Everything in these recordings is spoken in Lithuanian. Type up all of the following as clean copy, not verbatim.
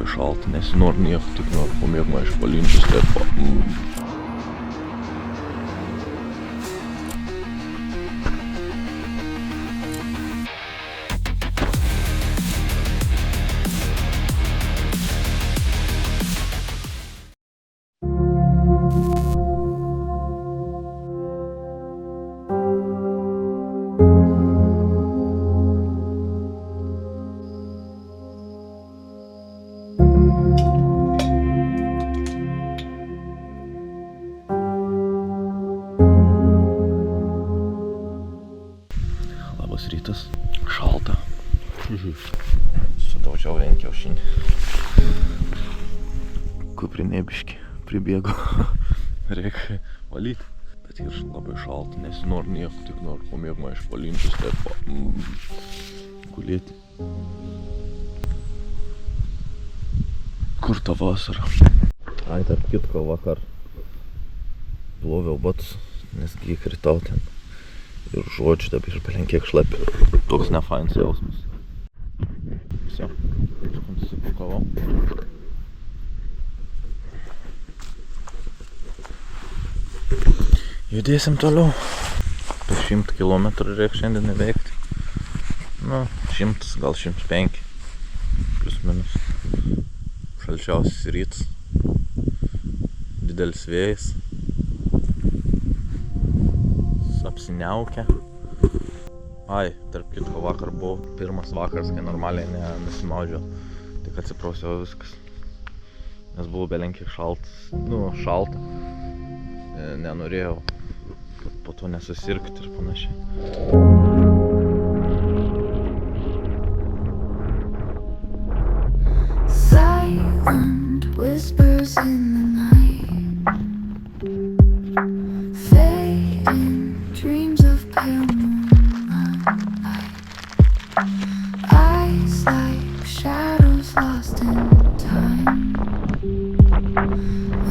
labai šalta, nesinori nieko, tik noriu pamėgmą iš palinčius tepo. Labas rytas. Šalta. Sudaužiau vien kiaušinį. Kuprinė biškį pribėgo. Reikia valyti. Bet ir labai šalta, nesinori nieko, tik noriu pamėgmą iš palinčius tepo. Gulėti. Kur ta vasara? Ai, tarp kitko vakar ploviau batus, nes įkritau ten. Ir žodžiu, dabar išbalenkiek šlapi. Toks nefainas jausmas. Все, susipakavau. Judėsim toliau. Per 100 kilometrų reikia šiandien įveikti. Nu, 100, gal 105. Plius minus. Šalčiausias rytas. Didelis vėjas. Apsiniaukę. Ai, tarp kitko vakar buvo pirmas vakaras, kai normaliai nesimaudžiau. Tik atsiprausiau viskas. Nes buvo belenkiek šaltas. Nu, šalta. Nenorėjau, kad po to nesusirgti ir panašiai. Silent whispers in the night, fading dreams of pale moonlight, eyes like shadows lost in time,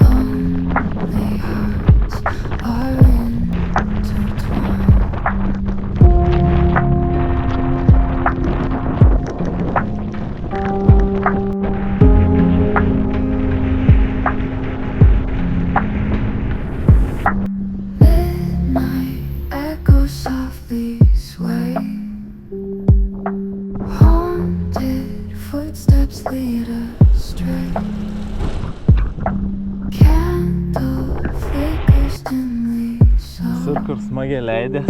lonely hearts are intertwined. Kur smagiai leidės,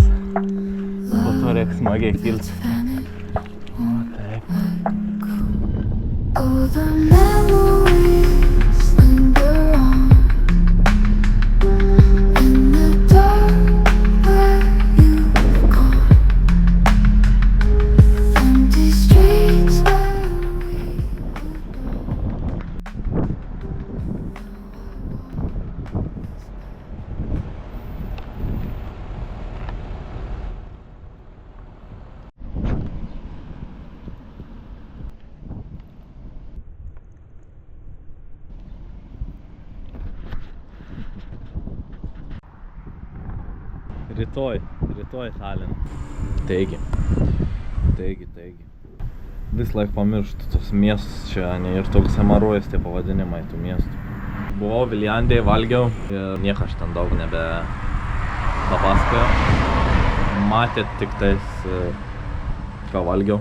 po to reikia smagiai kilti. O, taip. Rytoj Talliną. Taigi. Vis laik pamirštu tos miestus čia, ne, ir toks hemaruojas tie pavadinimai tų miestų. Buvau Viljandėje, valgiau ir nieko aš ten daug nebe papasakoju. Matėt tik tais, ką valgiau.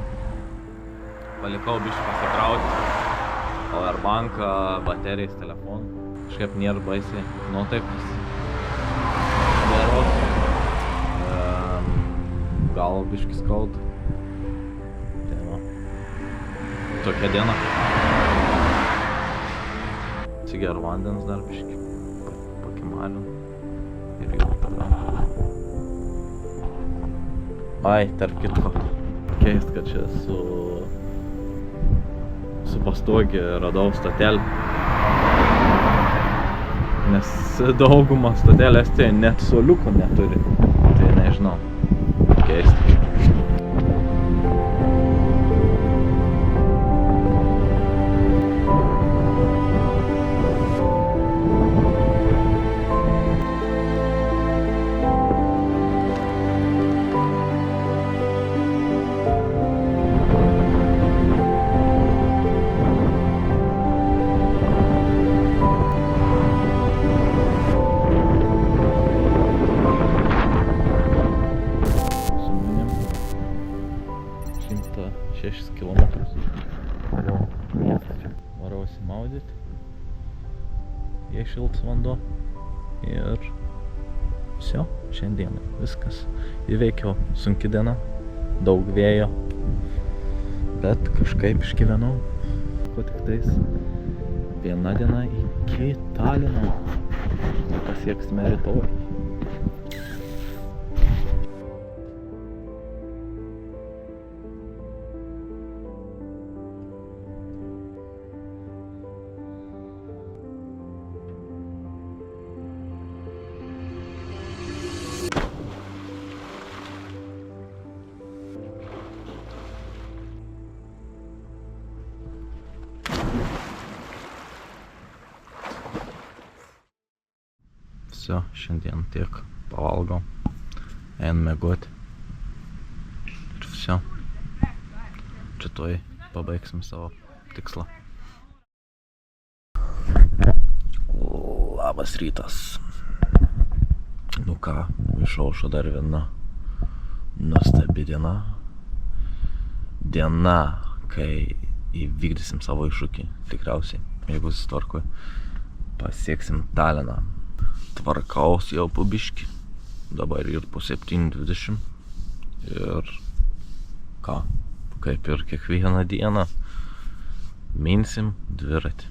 Palikau biškį pasikrauti powerbanką, baterijas, telefoną. Kažkaip nėra baisiai nuotaikos. Geros. Gal biškį skauda. Tai va. Tokia diena. Atsigeru vandens dar biškį. Pakimalinu. Ir jau tada. Ai, tarp kitko. Keist, kad čia su pastogė radau stotelį. Nes dauguma stotelė Estijoje net suoliukų neturi. Tai nežinau. Keista. 6 kilometrus. Miestas čia. Varausi maudyti. Jei šiltas vanduo. Ir visio, šiandien viskas. Įveikiau sunki diena, daug vėjo. Bet kažkaip išgyvenau. Ko tik tais viena diena iki Talino. Pasieksime rytoj. Visio, šiandien tiek pavalgau, einam miegoti ir visio, čia tuoj pabaigsim savo tikslą. Labas rytas. Nu ką, išaušo dar viena nuostabi diena. Diena, kai įvykdysim savo iššūkį, tikriausiai, jeigu susitvarkoj, pasieksim Taliną. Tvarkaus jau po biškį, dabar ir po 7:20 ir ką, kaip ir kiekvieną dieną minsim dviratį.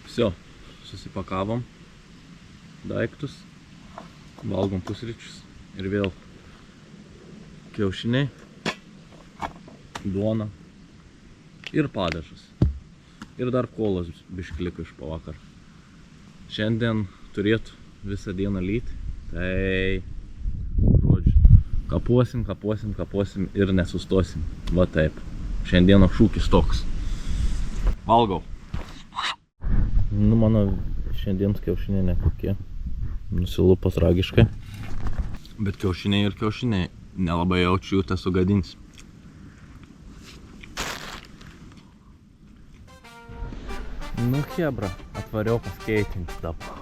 Visio, susipakavom daiktus, valgom pusryčius ir vėl kiaušiniai, duona ir padažas. Ir dar kolos biškį liko iš pavakar. Šiandien turėtų visą dieną lyti, tai žodžiu, kapuosim ir nesustosim. Va taip. Šiandieno šūkis toks. Valgau. Nu, mano šiandienos kiaušiniai nekokie. Nusilupo tragiškai. Bet kiaušiniai ir kiaušiniai. Nelabai jaučiu jų sugadins. Nu chebra, atvariau paskeitinti dabar.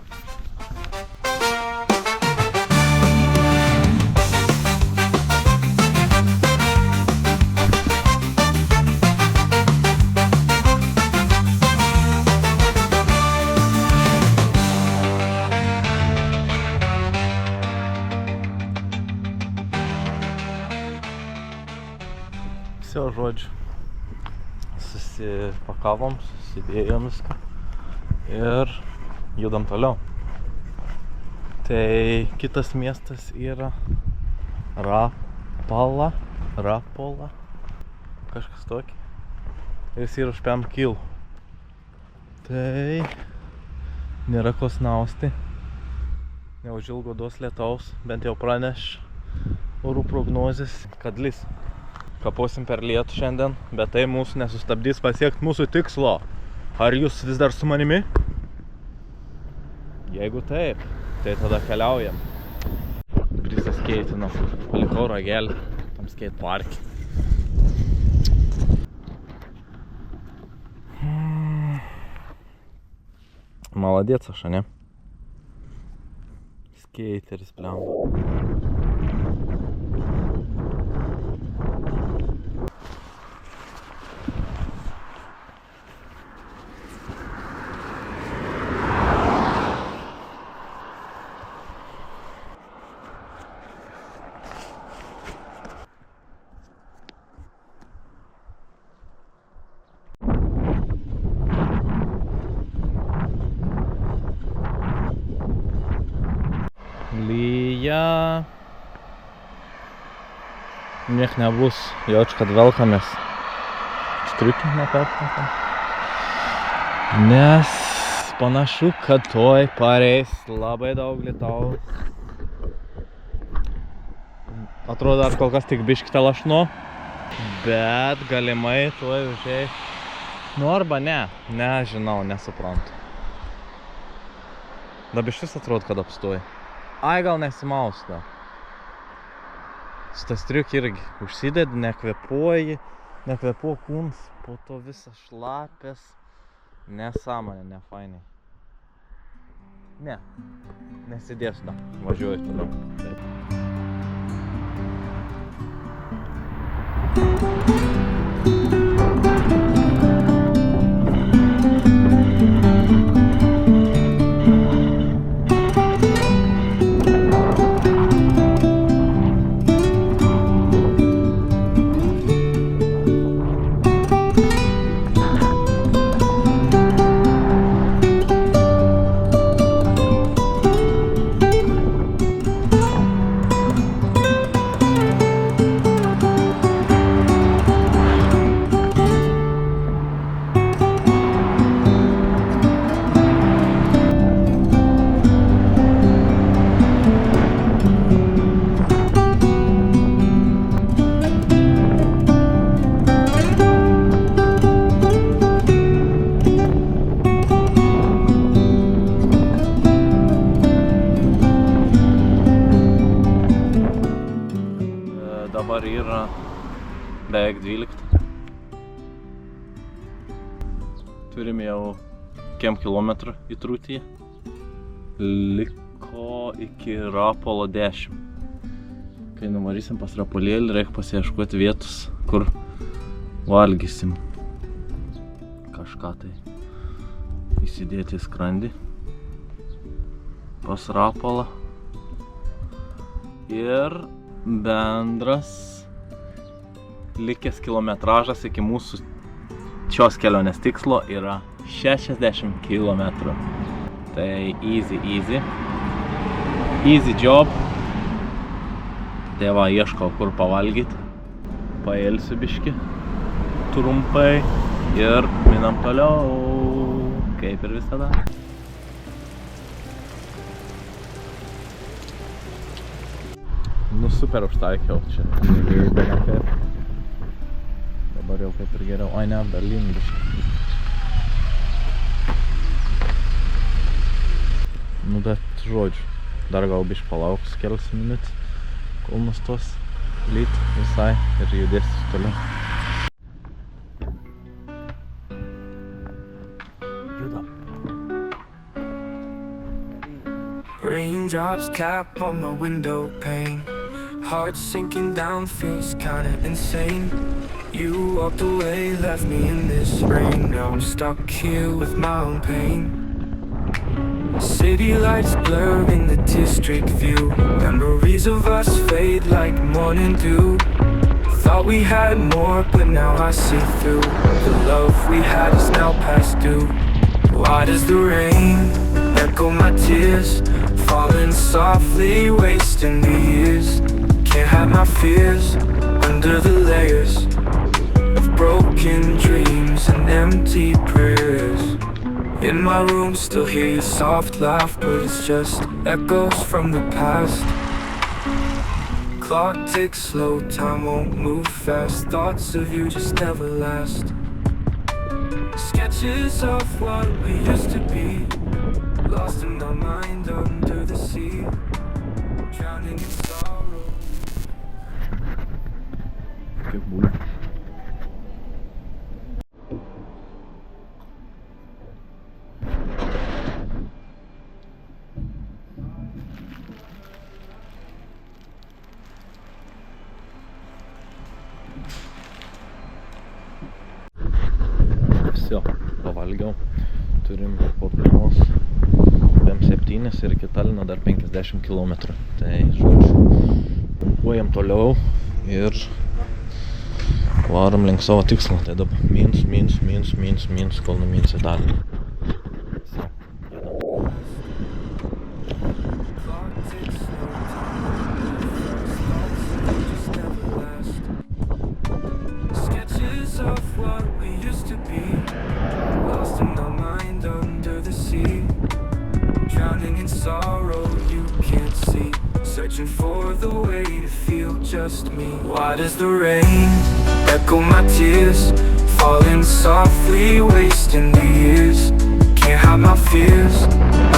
Visio, žodžiu, susipakavom, susidėjom viską ir judam toliau. Tai kitas miestas yra Rapola, kažkas tokį. Jis yra už 5 kil. Tai nėra ko snausti. Neužilgo duos lietaus, bent jau praneš orų prognozės, kad lis. Kaposim per lietų šiandien, bet tai mūsų nesustabdys pasiekti mūsų tikslo. Ar jūs vis dar su manimi? Jeigu taip, tai tada keliaujam. Prisiskeitinau, palikau ragelį tam skate parke. Молодец, Саша, не? Скейтерис, прям. Lyja. Niek nebus, jaučiu, kad velkamės. Striukim nepertintam. Nes panašu, kad toj pareis labai daug lietaus. Atrodo, dar kol kas tik biškį lašnu, bet galimai tuoj užeis. Nu arba ne, nežinau, nesuprantu. Dabar iš vis atrodo, kad apstoji. Ai, gal nesimaus da. Su tas striuk irgi užsidedi, nekvepuoji, nekvepuo kūns, po to visas šlapės. Nesąmonė, nefainiai. Ne, nesidėsiu dar, važiuoju toliau. Taip. Dabar yra beveik 12. Turim jau kiem kilometrų į Trūtyje. Liko iki Rapolo 10. Kai nuvarysim pas Rapolėlį, reikia pasiieškoti vietos, kur valgysim. Kažką tai įsidėti į skrandį. Pas Rapolą. Ir bendras likęs kilometražas iki mūsų šios kelionės tikslo yra 60 km. Tai easy job. Tai va, ieškau kur pavalgyti. Pailsiu biškį trumpai ir minam toliau, kaip ir visada. Nu super užtaikiau čia. Dabar jau kaip ir geriau. Oi ne, dar lyn biškį. Nu bet žodžiu, dar gal biškį palauks kelias minutes, kol nustos lyt visai ir judėsiu toliau. Judam. Raindrops cap on my window pane. Heart sinking down, feels kinda insane. You walked away, left me in this rain. Now I'm stuck here with my own pain. City lights blur in the district view. Memories of us fade like morning dew. Thought we had more, but now I see through. The love we had is now past due. Why does the rain echo my tears? Falling softly, wasting the years. Can't hide my fears under the layers of broken dreams and empty prayers. In my room, still hear your soft laugh, but it's just echoes from the past. Clock ticks slow, time won't move fast. Thoughts of you just never last. Sketches of what we used to be, lost in our mind under the sea, drowning in sorrow. Kaip būna. Visio, pavalgiau. Turim po pirmos PM7 ir iki Talino dar 50 km. Tai žodžiu, važiuojam toliau ir varom link savo tikslo. Tai dabar mins, kol numins į Taliną. Searching for the way to feel just me. Why does the rain echo my tears? Falling softly, wasting the years. Can't hide my fears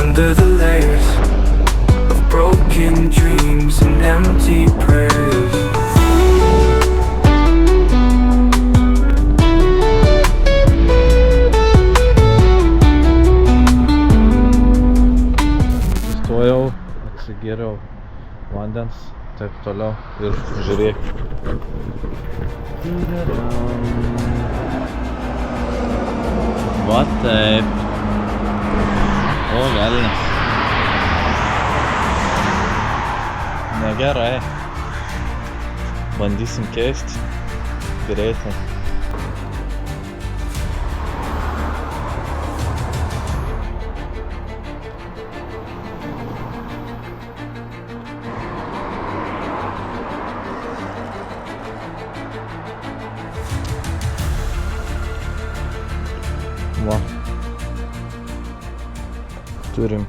under the layers of broken dreams and empty prayers. geriau vandens, taip toliau ir žiūrėk. Va taip. O, velnias. Negerai. Bandysim keisti greitai. Va. Turim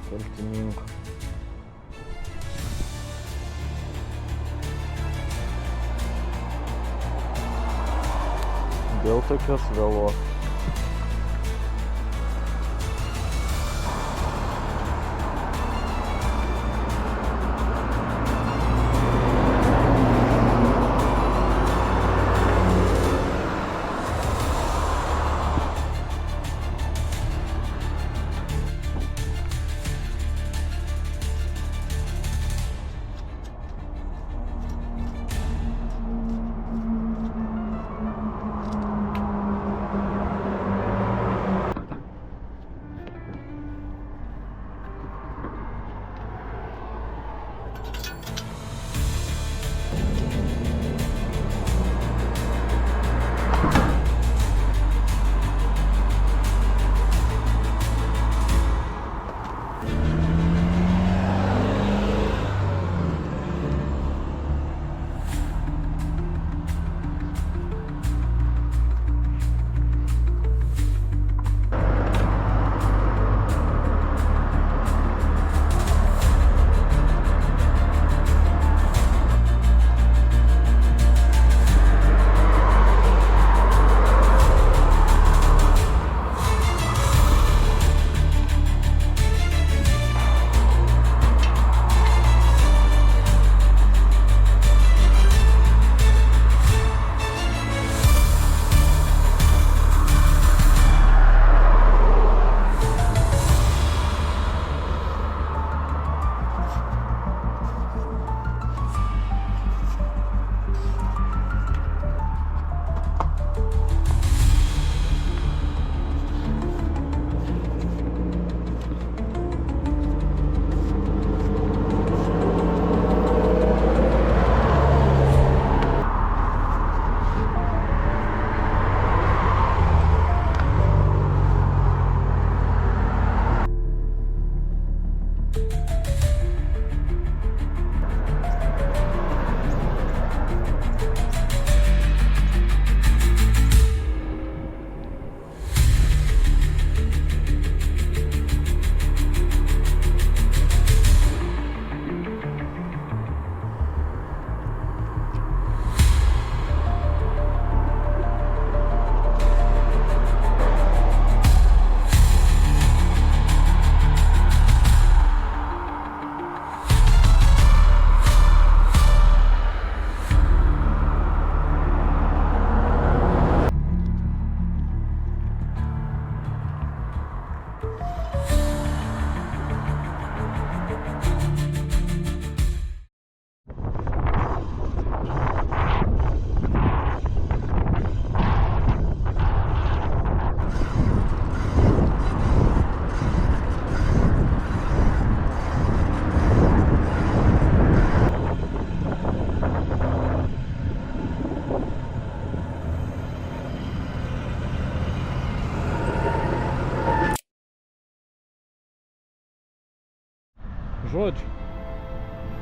kaltininką. Dėl tokios vėlos. Žodžiu,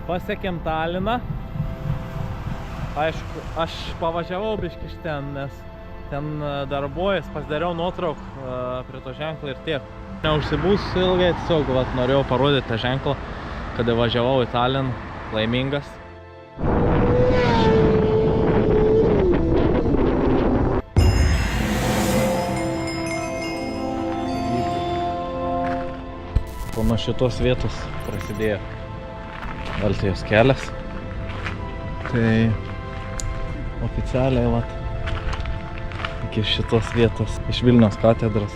pasiekėm Taliną. Aišku, aš pavažiavau biškį iš ten, nes ten darbuojas, pasidariau nuotrauką prie to ženklą ir tiek. Neužsibūsiu ilgai, tiesiog norėjau parodyti tą ženklą, kada važiavau į Taliną, laimingas. Po nuo šitos vietos prasidėjo Baltijos kelias. Tai oficialiai iki šitos vietos iš Vilniaus katedros.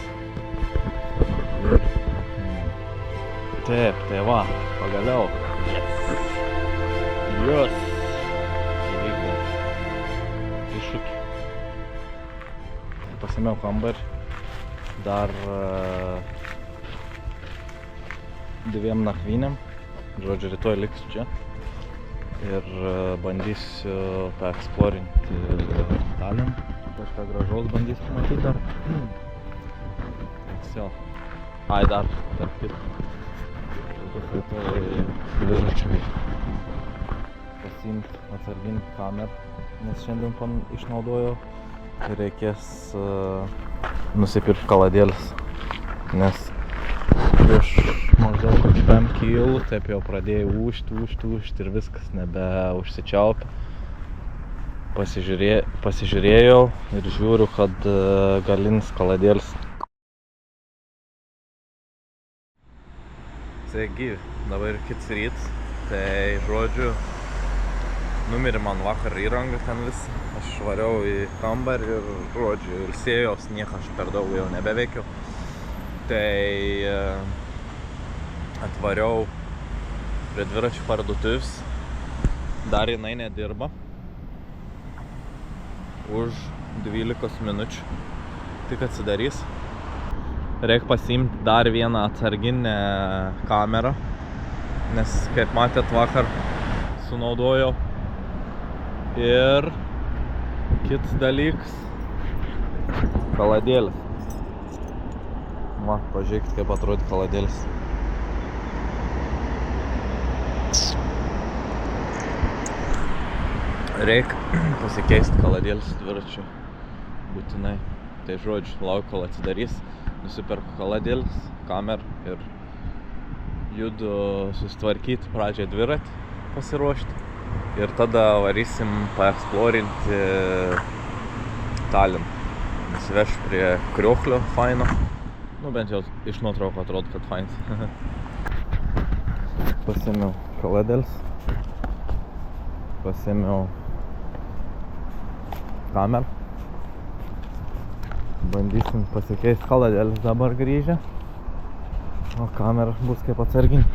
Taip, tai va, pagaliau. Jos. Įvykdėm. Iššūkį. Pasimiau kambarį. Dar 2 nakvynėm. Žodžiu, rytoj liksiu čia. Ir bandysiu paeksplorinti Taliną. Kažką gražaus bandysiu pamatyti dar. Все. Ai, dar tarp kitko. Dviračiui pasiimti atsarginį kamerą, nes šiandien išnaudojau. Ir reikės nusipirkti kaladėlis, nes prieš maždaug 5 kilų taip jau pradėjau ūžti ir viskas nebeužsičiaupė. Pasižiūrėjau ir žiūriu, kad galinis kaladėlis. Sveiki, dabar kits rytas, tai žodžiu, numirė man vakar įranga ten vis. Aš variau į kambarį ir žodžiu, ilsėjaus, nieko aš per daug jau nebeveikiau. Tai atvariau prie dviračių parduotuvės, dar jinai nedirba. Už 12 minučių tik atsidarys. Reikia pasiimti dar vieną atsarginę kamerą, nes, kaip matėt, vakar sunaudojau. Ir kits dalykas – kaladėlis. Va, pažiūrėkit, kaip atrodė kaladėlis. Reikia pasikeisti kaladėlis dviračių būtinai. Tai žodžiu, laukiu, kol atsidarys. Nusiperku kaladėlis, kamerą ir judu susitvarkyti pradžią dviratį, pasiruošti. Ir tada varysim paeksplorinti Taliną. Nusivešiu prie Krioklio faino. Nu, bent jau iš nuotraukų atrodo, kad fainas. Pasiėmiau kaladėlis. Pasiėmiau kamerą. Bandysim pasikeisti kaladėlis dabar grįžę. O kamera bus kaip atsarginė.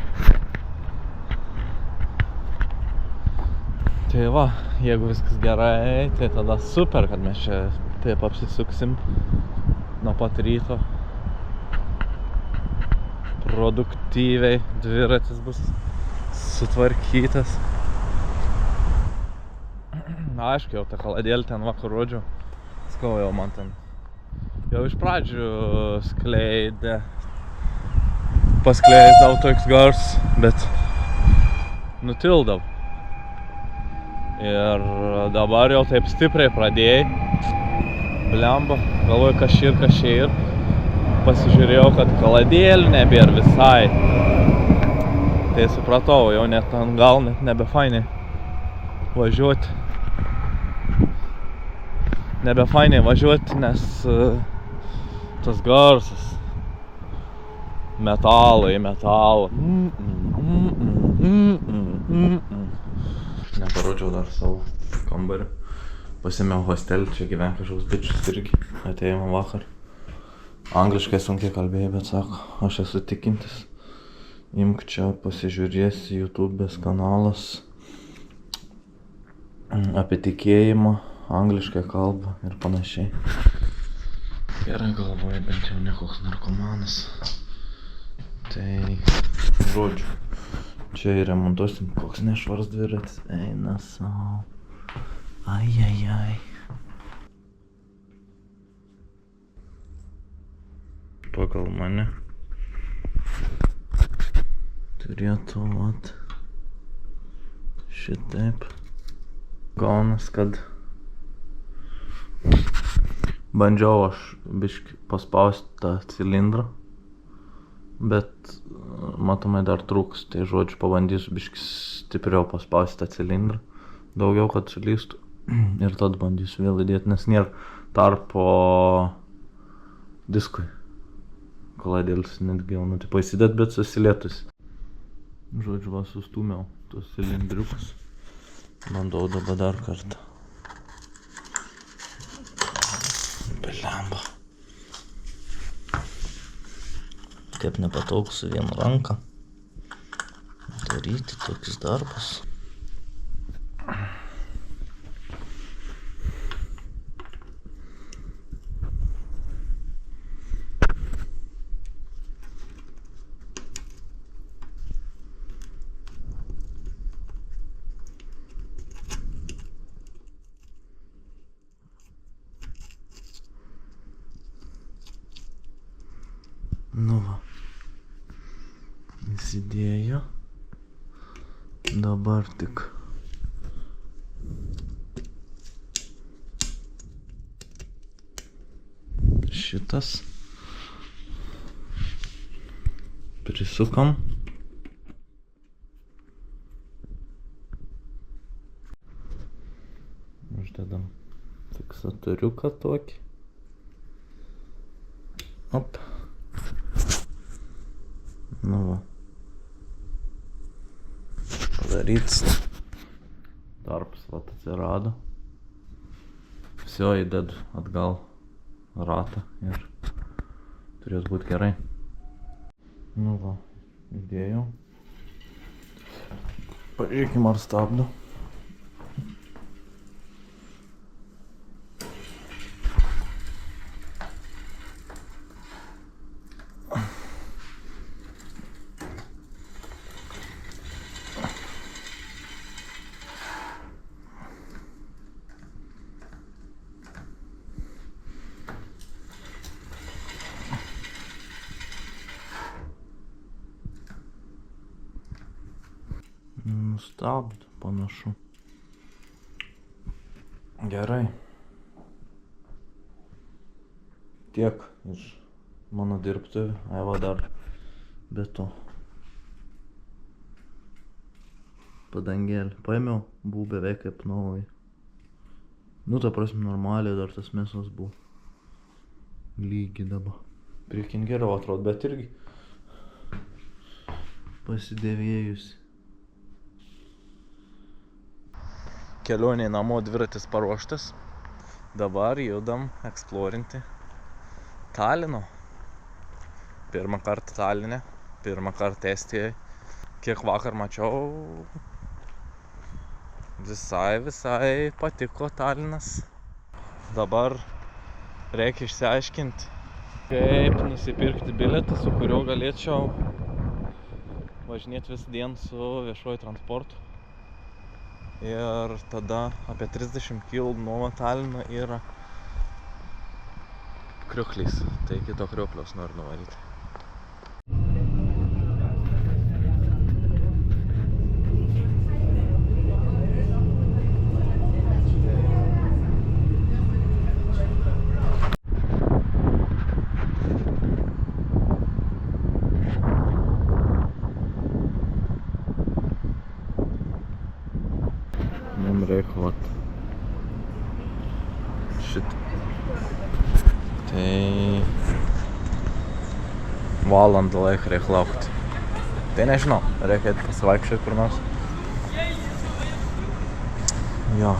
Tai va, jeigu viskas gerai, tai tada super, kad mes čia taip apsisuksim nuo pat ryto. Produktyviai dviratis bus sutvarkytas. Aišku, jau tą kaladėlį ten vakar rodžiau. Skau jau man ten. Jau iš pradžių paskleisdavo toks gars, bet nutildavo. Ir dabar jau taip stipriai pradėjai. Blemba, galvoju, kas čia. Pasižiūrėjau, kad kaladėlių nebėra visai. Tai supratau, jau net ant gal net nebefainiai važiuoti. Nebefainiai važiuoti, nes tas garsas. Metalai. Neparodžiau dar savo kambarį. Pasiėmiau hostelį, čia gyven kažkoks bičius irgi. Atėjome vakar. Angliškai sunkiai kalbėjau, bet sako, aš esu tikintis. Imk čia, pasižiūrėsi, YouTube'ės kanalas apie tikėjimą, angliškai kalbą ir panašiai. Gerai galvoju, bent jau ne koks narkomanas. Tai, žodžiu, čia remontuosim koks nešvaras dviratis. Eina savo. Ai. Pagal mane turėtų vat šitaip gaunas, kad bandžiau aš biškį paspausti tą cilindrą, bet matomai dar trūks, tai žodžiu pabandysiu biškį stipriau paspausti tą cilindrą, daugiau kad sulystų ir tada bandysiu vėl įdėti, nes nėra tarpo diskui. Kaladėlis netgi jau tipo įsidėt, bet susilietusi. Žodžiu, va sustūmiau tos cilindriukus. Bandau dabar dar kartą. Blemba. Kaip nepatogu su viena ranka. daryti tokius darbus. Nu va, įsidėjo, dabar tik šitas prisukam, uždedam fiksatoriuką tokį, op. Nu va, padaryts, darbas vat atsirado, viso įdedu atgal ratą ir turės būti gerai. Nu va, įdėjau, pažiūrėkim ar stabdo. Stabdo, panašu. Gerai. Tiek iš mano dirbtuvių. Aiva dar be to. Padangėlį. Paėmiau, buvo beveik kaip naujai. Nu, ta prasme, normaliai dar tas mesas buvo. Lygiai dabar. Priekin geriau atrodo, bet irgi pasidėvėjusi. Kelioniai namo dviratis paruoštas. Dabar judam eksplorinti Talino. Pirmą kartą Taline, pirmą kartą Estijoje. Kiek vakar mačiau, visai patiko Talinas. Dabar reikia išsiaiškinti, kaip nusipirkti bilietą, su kuriuo galėčiau važinėti visą dieną su viešuoju transportu. Ir tada apie 30 km nuo Talino yra Kriuklys. Tai kito Kriuklės noriu nuvaryti. Reikia vat šitą. Tai valandą laiką reikia laukti. Tai nežinau, reikia pasivaikščioti kur nors. Jo.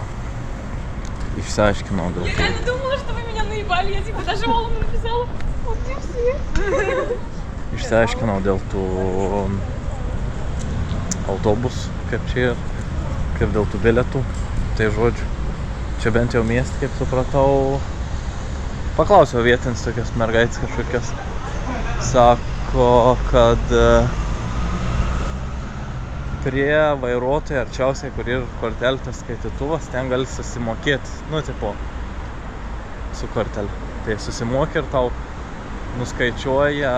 Išsiaiškinau dėl to. Я думала, что вы меня наебали, я типа даже Олу написала. Вот и все. Išsiaiškinau dėl tų autobusų, kaip čia yra. Kaip dėl tų bilietų, tai žodžiu, čia bent jau mieste, kaip supratau, paklausiau vietinis tokias mergaitės kažkokias, sako, kad prie vairuotojo arčiausiai, kur yra kortelės skaitytuvas, ten gali susimokėti, nu, tipo, su kortelė. Tai susimokė ir tau nuskaičiuoja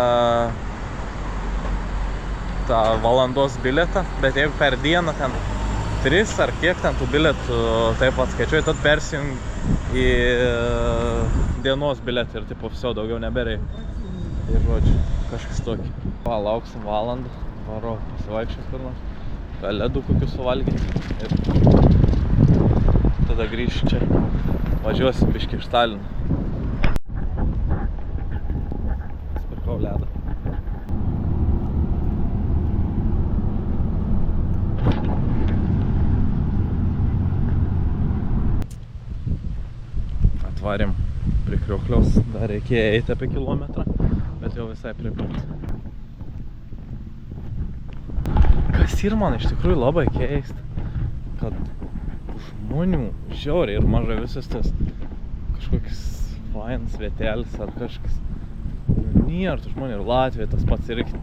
tą valandos bilietą, bet jeigu per dieną ten 3 ar kiek ten tų bilietų taip pat skaičiuoji, tad persijungi į dienos bilietą ir taip viso daugiau nebereikia. Tai žodžiu, kažkas tokį. Lauksim valandą, varau pasivaikščioti kur nors, gal ledų kokius suvalgyti ir tada grįšiu čia, važiuosim biškį iš Talino. Spirkau ledą. Atvarėm prie Kriuklės, dar reikėjo eiti apie kilometrą, bet jau visai prie pat. kas ir man iš tikrųjų labai keista, kad žmonių žiauriai ir mažai visas tas kažkokis fainas vietelis ar kažkas. Nėra tų žmonių ir Latvija tas pats irgi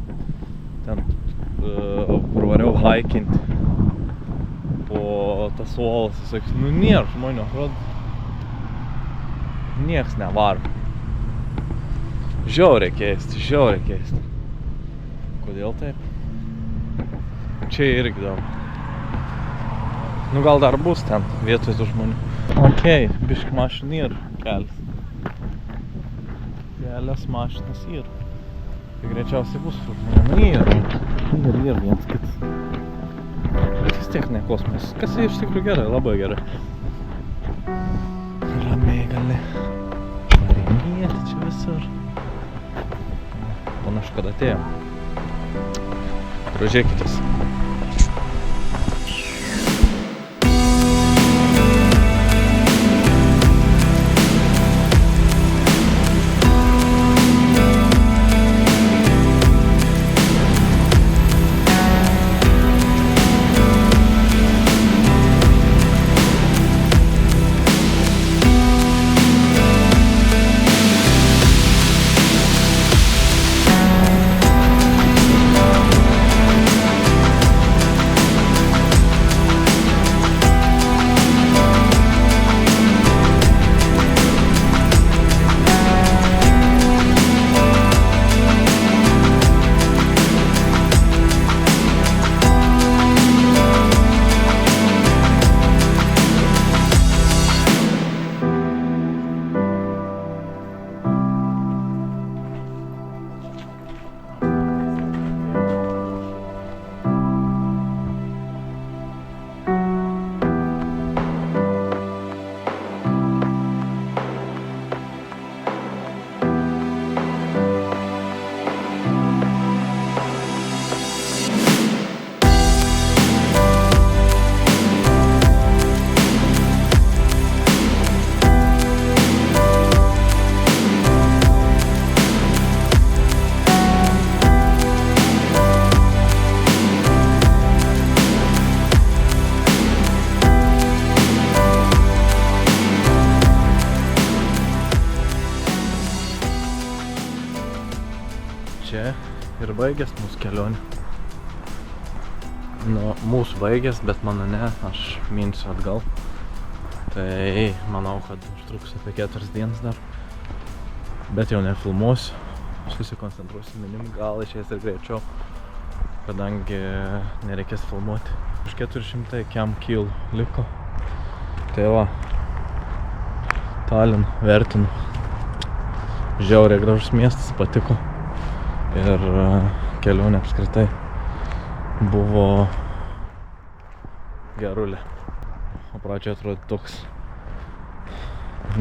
ten, kur variau haikinti po tas uolas, visokius. Nu nėra žmonių, atrodo, nieks nevaro. Žiauriai keista. Kodėl taip? Čia irgi daug. Nu gal dar bus ten vietoj tų žmonių. Okei, biški mašinų yra kelias. Kelias mašinas yra. Tai greičiausiai bus tų žmonių. Yra viens kitas. Bet vis tiek ne kosmosas. Kas iš tikrųjų gerai, labai gerai. Ramiai gali varinėti čia visur. Panašu, kad atėjom. Grožėkitės. Čia ir baigės mūsų kelionė. Nu, mūsų baigės, bet mano ne, aš minsiu atgal. Tai manau, kad užtruks apie 4 dienas dar. Bet jau nefilmuosiu, susikoncentruosiu minim, gal išeis ir greičiau, kadangi nereikės filmuoti. Už 400 km liko. Tai va, Talin vertinu. Žiauriai gražus miestas, patiko. Ir kelionė apskritai buvo gerulė. O pradžioje atrodo toks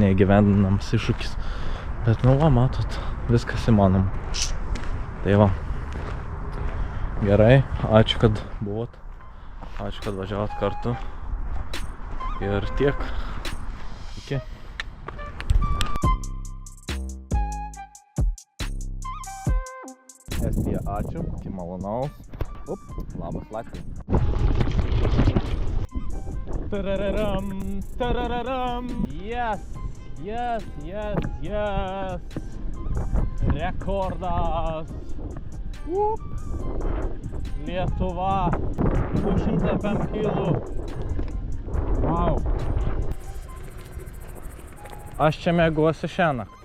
neįgyvendinamas iššūkis. Bet nu va, matot, viskas įmanoma. Tai va. Gerai, ačiū, kad buvot. Ačiū, kad važiavot kartu. Ir tiek. Iki. Estija, ačiū, iki malonaus. Labas Latvija. Tarararam, tarararam. Yes. Rekordas. Lietuva. 205 kilų. Wow. Aš čia mėguosiu šiąnakt.